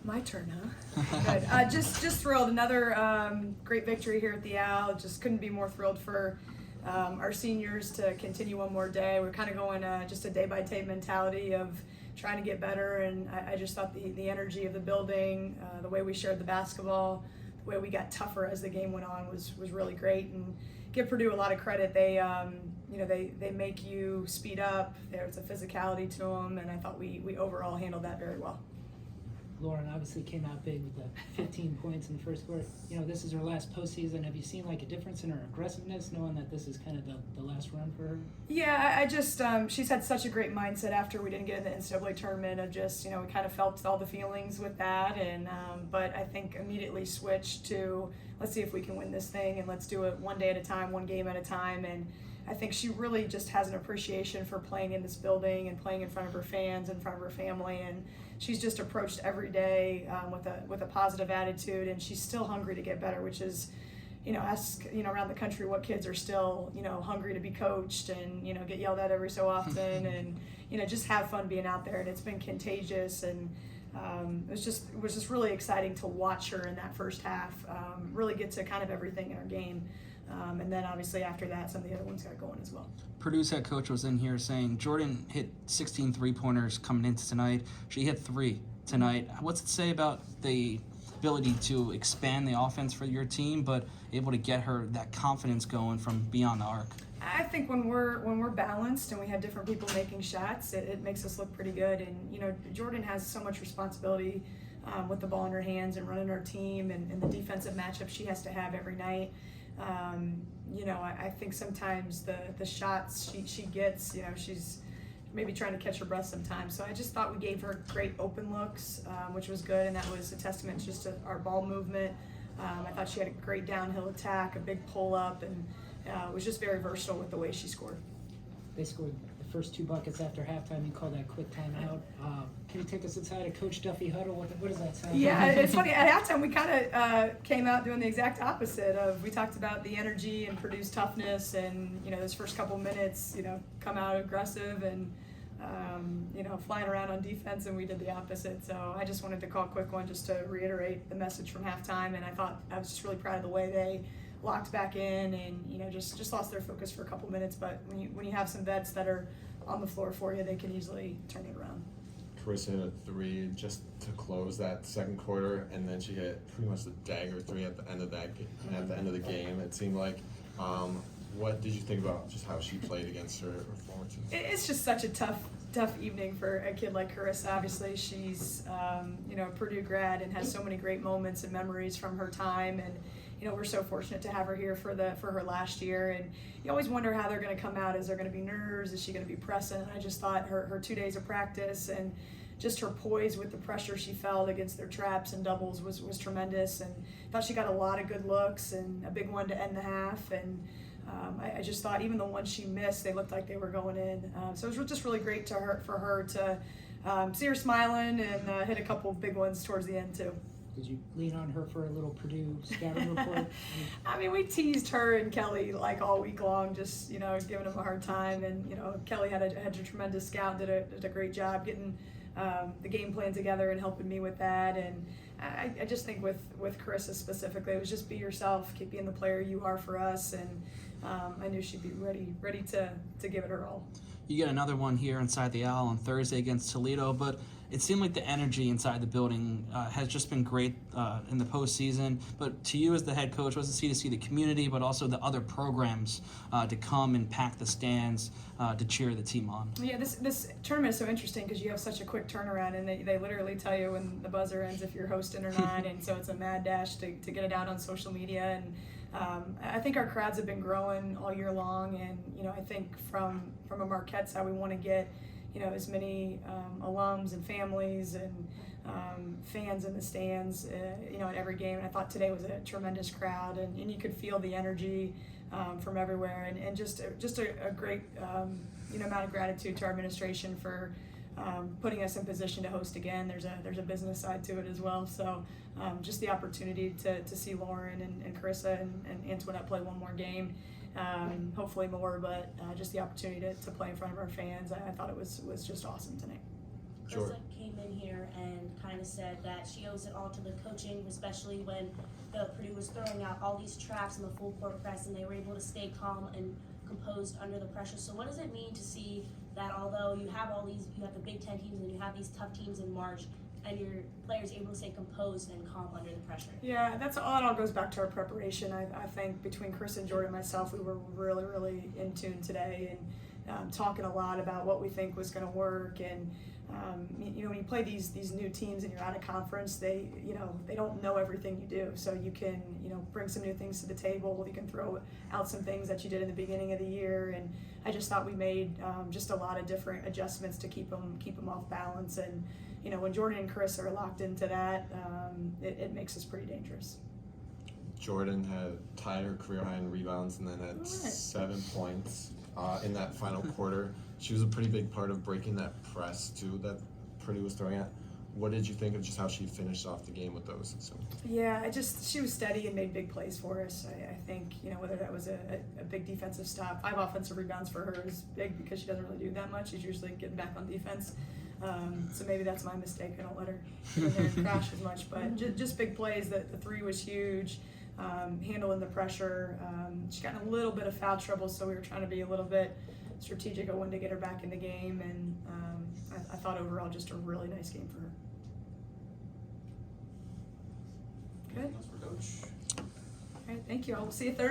My turn, huh? Good. Just thrilled. Another great victory here at the Owl. Just couldn't be more thrilled for our seniors to continue one more day. We're kind of going just a day-by-day mentality of trying to get better, and I just thought the energy of the building, the way we shared the basketball, the way we got tougher as the game went on was really great. And give Purdue a lot of credit. They they make you speed up. There's a physicality to them, and I thought we overall handled that very well. Lauren obviously came out big with the 15 points in the first quarter. This is her last postseason. Have you seen like a difference in her aggressiveness, knowing that this is kind of the last run for her? Yeah, I just she's had such a great mindset after we didn't get in the NCAA tournament of just we kind of felt all the feelings with that, and but I think immediately switched to let's see if we can win this thing, and let's do it one day at a time, one game at a time. And I think she really just has an appreciation for playing in this building and playing in front of her fans, in front of her family, and she's just approached every day with a positive attitude, and she's still hungry to get better, which is, ask around the country what kids are still hungry to be coached and get yelled at every so often, and just have fun being out there, and it's been contagious, and it was just really exciting to watch her in that first half really get to kind of everything in her game. And then obviously after that, some of the other ones got going as well. Purdue's head coach was in here saying Jordan hit 16 three-pointers coming into tonight. She hit 3 tonight. What's it say about the ability to expand the offense for your team, but able to get her that confidence going from beyond the arc? I think when we're balanced and we have different people making shots, it makes us look pretty good. And Jordan has so much responsibility with the ball in her hands and running our team and the defensive matchup she has to have every night. I think sometimes the shots she gets, she's maybe trying to catch her breath sometimes. So I just thought we gave her great open looks, which was good, and that was a testament just to our ball movement. I thought she had a great downhill attack, a big pull up, and was just very versatile with the way she scored. They scored the first 2 buckets after halftime. You called that quick timeout. Can you take us inside a Coach Duffy huddle? What does that sound like? Yeah, it's funny. At halftime, we kind of came out doing the exact opposite of, we talked about the energy and Purdue's toughness, and those first couple minutes, come out aggressive and flying around on defense, and we did the opposite. So I just wanted to call a quick one just to reiterate the message from halftime, and I was just really proud of the way they locked back in and just lost their focus for a couple minutes. But when you have some vets that are on the floor for you, they can easily turn it around. Carissa hit a 3 just to close that second quarter, and then she hit pretty much the dagger 3 at the end of the game. It seemed like. What did you think about just how she played against her former team? It's just such a tough evening for a kid like Carissa. Obviously, she's a Purdue grad and has so many great moments and memories from her time, and we're so fortunate to have her here for her last year. And you always wonder how they're going to come out. Is there going to be nerves? Is she going to be pressing? And I just thought her 2 days of practice and just her poise with the pressure she felt against their traps and doubles was tremendous. And I thought she got a lot of good looks and a big one to end the half. And I just thought even the ones she missed, they looked like they were going in. So it was just really great for her to see her smiling and hit a couple of big ones towards the end too. Did you lean on her for a little Purdue scouting report? I mean, we teased her and Kelly like all week long, just giving them a hard time. And Kelly had a tremendous scout, did a great job getting the game plan together and helping me with that. And I just think with Carissa specifically, it was just be yourself, keep being the player you are for us, and I knew she'd be ready to give it her all. You get another one here inside the Owl on Thursday against Toledo, but it seemed like the energy inside the building has just been great in the postseason. But to you as the head coach, what's it to see the community, but also the other programs to come and pack the stands to cheer the team on? Yeah, this tournament is so interesting because you have such a quick turnaround, and they literally tell you when the buzzer ends if you're hosting or not, and so it's a mad dash to get it out on social media. And I think our crowds have been growing all year long, and I think from a Marquette side, we want to get as many alums and families and fans in the stands, at every game. And I thought today was a tremendous crowd, and you could feel the energy from everywhere, and just a great amount of gratitude to our administration for putting us in position to host again. There's a business side to it as well. So just the opportunity to see Lauren and Carissa and Antoinette play one more game. Hopefully more, but just the opportunity to play in front of our fans. I thought it was just awesome tonight. Sure. Krista came in here and kind of said that she owes it all to the coaching, especially when the Purdue was throwing out all these traps in the full court press, and they were able to stay calm and composed under the pressure. So what does it mean to see that although you have you have the Big Ten teams and you have these tough teams in March, and your players able to stay composed and calm under the pressure? Yeah, it all goes back to our preparation. I think between Chris and Jordan and myself, we were really, really in tune today and talking a lot about what we think was going to work. And you know, when you play these new teams and you're out of conference, they don't know everything you do. So you can bring some new things to the table. You can throw out some things that you did in the beginning of the year. And I just thought we made just a lot of different adjustments to keep them off balance. And when Jordan and Chris are locked into that, it makes us pretty dangerous. Jordan had tied her career high in rebounds and then had 7 points in that final quarter. She was a pretty big part of breaking that press too that Purdue was throwing at. What did you think of just how she finished off the game with those? So. Yeah, she was steady and made big plays for us. I think whether that was a big defensive stop, 5 offensive rebounds for her is big because she doesn't really do that much. She's usually getting back on defense. So maybe that's my mistake. I don't let her get in there and crash as much. But just big plays. The 3 was huge. Handling the pressure. She got in a little bit of foul trouble, so we were trying to be a little bit strategic on when to get her back in the game. And I thought overall just a really nice game for her. Good. Anything else for Coach? All right, thank you. I'll see you Thursday.